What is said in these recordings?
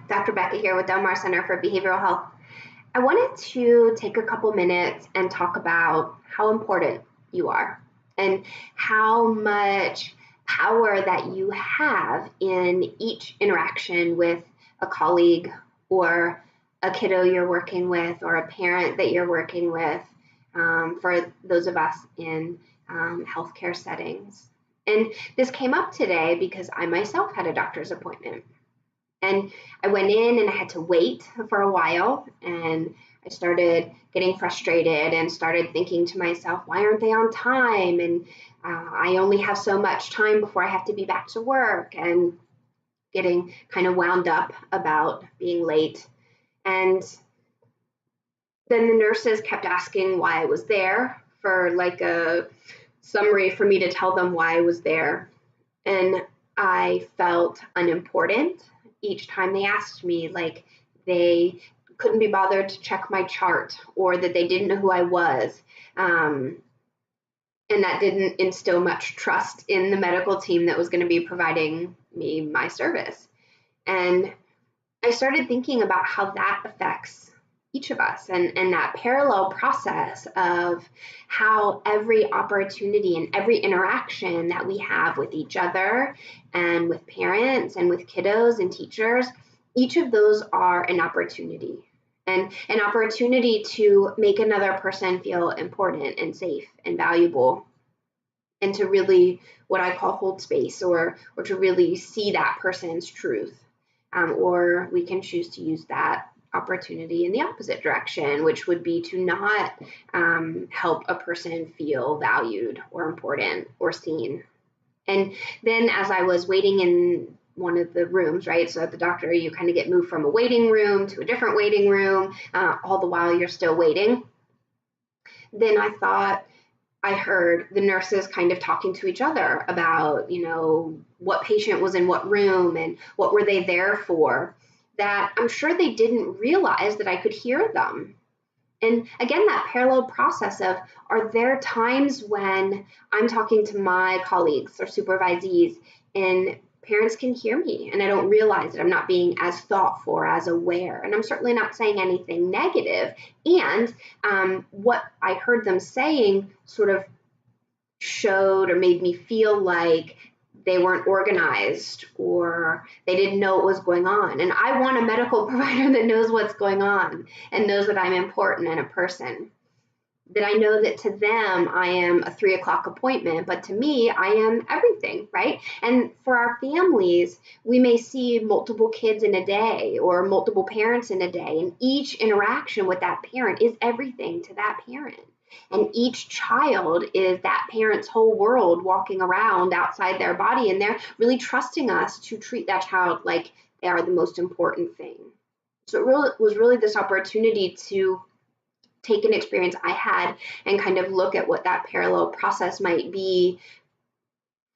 Dr. Becca here with Del Mar Center for Behavioral Health. I wanted to take a couple minutes and talk about how important you are and how much power that you have in each interaction with a colleague or a kiddo you're working with or a parent that you're working with, for those of us in healthcare settings. And this came up today because I myself had a doctor's appointment. And I went in and I had to wait for a while, and I started getting frustrated and started thinking to myself, why aren't they on time? And I only have so much time before I have to be back to work, and getting kind of wound up about being late. And then the nurses kept asking why I was there, for like a summary for me to tell them why I was there. And I felt unimportant each time they asked me, like they couldn't be bothered to check my chart, or that they didn't know who I was. And that didn't instill much trust in the medical team that was going to be providing me my service. And I started thinking about how that affects each of us, and that parallel process of how every opportunity and every interaction that we have with each other and with parents and with kiddos and teachers, each of those are an opportunity, and an opportunity to make another person feel important and safe and valuable, and to really, what I call, hold space, or to really see that person's truth. Or we can choose to use that opportunity in the opposite direction, which would be to not help a person feel valued or important or seen. And then as I was waiting in one of the rooms, right, so at the doctor, you kind of get moved from a waiting room to a different waiting room, all the while you're still waiting. Then I heard the nurses kind of talking to each other about, what patient was in what room and what were they there for, that I'm sure they didn't realize that I could hear them. And again, that parallel process of, are there times when I'm talking to my colleagues or supervisees and parents can hear me and I don't realize that I'm not being as thoughtful or as aware? And I'm certainly not saying anything negative. And what I heard them saying sort of showed or made me feel like they weren't organized or they didn't know what was going on. And I want a medical provider that knows what's going on and knows that I'm important and a person. That I know that to them, I am a 3 o'clock appointment, but to me, I am everything, right? And for our families, we may see multiple kids in a day or multiple parents in a day, and each interaction with that parent is everything to that parent. And each child is that parent's whole world walking around outside their body, and they're really trusting us to treat that child like they are the most important thing. So it was really this opportunity to take an experience I had and kind of look at what that parallel process might be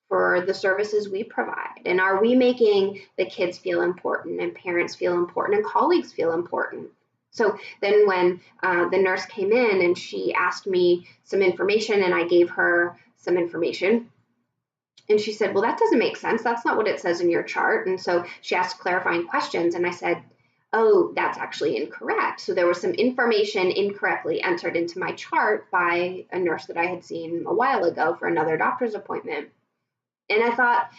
for the services we provide. And are we making the kids feel important and parents feel important and colleagues feel important? So then when the nurse came in and she asked me some information and I gave her some information, and she said, well, that doesn't make sense. That's not what it says in your chart. And so she asked clarifying questions, and I said, oh, that's actually incorrect. So there was some information incorrectly entered into my chart by a nurse that I had seen a while ago for another doctor's appointment. And I thought,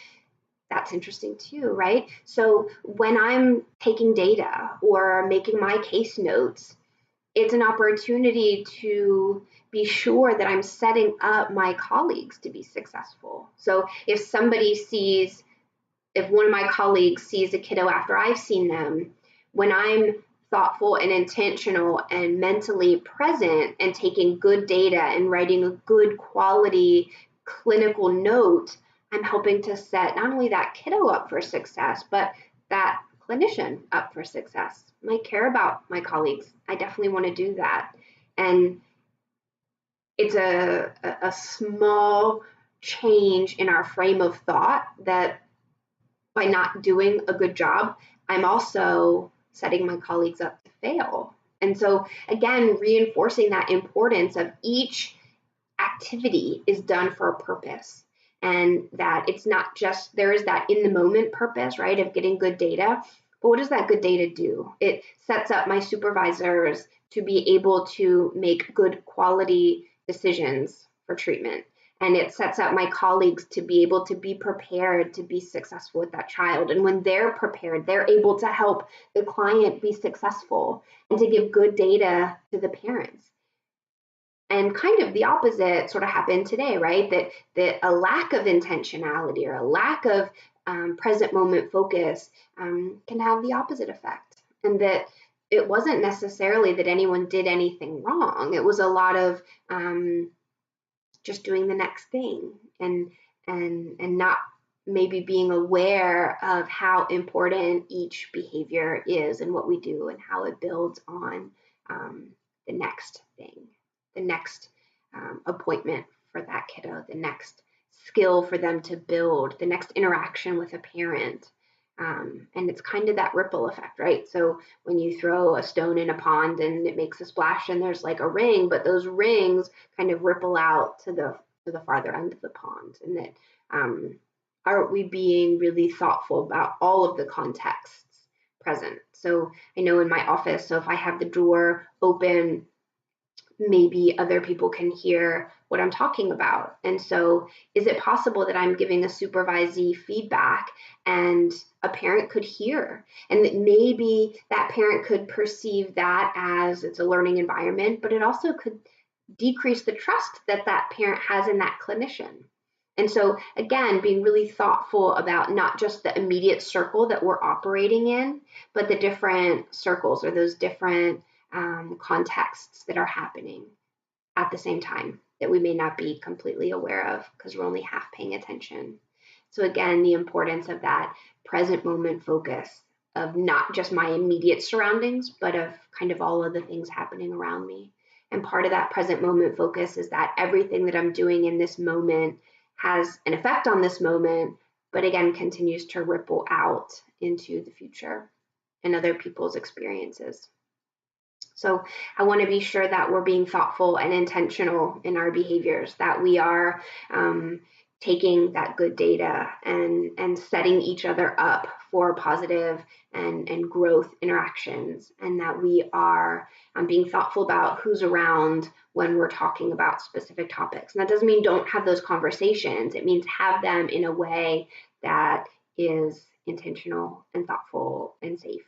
that's interesting too, right? So when I'm taking data or making my case notes, it's an opportunity to be sure that I'm setting up my colleagues to be successful. So if one of my colleagues sees a kiddo after I've seen them, when I'm thoughtful and intentional and mentally present and taking good data and writing a good quality clinical note, I'm helping to set not only that kiddo up for success, but that clinician up for success. I care about my colleagues. I definitely want to do that. And it's a small change in our frame of thought that by not doing a good job, I'm also setting my colleagues up to fail. And so again, reinforcing that importance of each activity is done for a purpose, and that it's not just, there is that in the moment purpose, right, of getting good data, But what does that good data do? It sets up my supervisors to be able to make good quality decisions for treatment. And it sets up my colleagues to be able to be prepared to be successful with that child. And when they're prepared, they're able to help the client be successful and to give good data to the parents. And kind of the opposite sort of happened today, right? That a lack of intentionality or a lack of present moment focus can have the opposite effect. And that it wasn't necessarily that anyone did anything wrong. It was a lot of just doing the next thing and not maybe being aware of how important each behavior is and what we do and how it builds on the next thing, the next appointment for that kiddo, the next skill for them to build, the next interaction with a parent. And it's kind of that ripple effect, right? So when you throw a stone in a pond and it makes a splash and there's like a ring, but those rings kind of ripple out to the farther end of the pond. And that are we being really thoughtful about all of the contexts present? So I know in my office, so if I have the door open, maybe other people can hear what I'm talking about. And so is it possible that I'm giving a supervisee feedback and a parent could hear, and that maybe that parent could perceive that as it's a learning environment, but it also could decrease the trust that that parent has in that clinician. And so again, being really thoughtful about not just the immediate circle that we're operating in, but the different circles or those different contexts that are happening at the same time that we may not be completely aware of because we're only half paying attention. So again, the importance of that present moment focus of not just my immediate surroundings, but of kind of all of the things happening around me. And part of that present moment focus is that everything that I'm doing in this moment has an effect on this moment, but again, continues to ripple out into the future and other people's experiences. So I want to be sure that we're being thoughtful and intentional in our behaviors, that we are taking that good data and setting each other up for positive and growth interactions, and that we are being thoughtful about who's around when we're talking about specific topics. And that doesn't mean don't have those conversations. It means have them in a way that is intentional and thoughtful and safe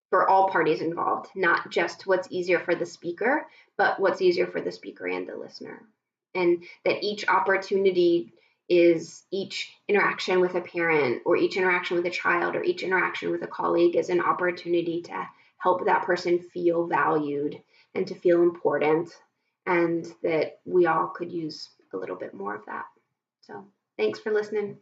for all parties involved, not just what's easier for the speaker, but what's easier for the speaker and the listener. And that each opportunity is each interaction with a parent or each interaction with a child or each interaction with a colleague is an opportunity to help that person feel valued and to feel important, and that we all could use a little bit more of that. So thanks for listening.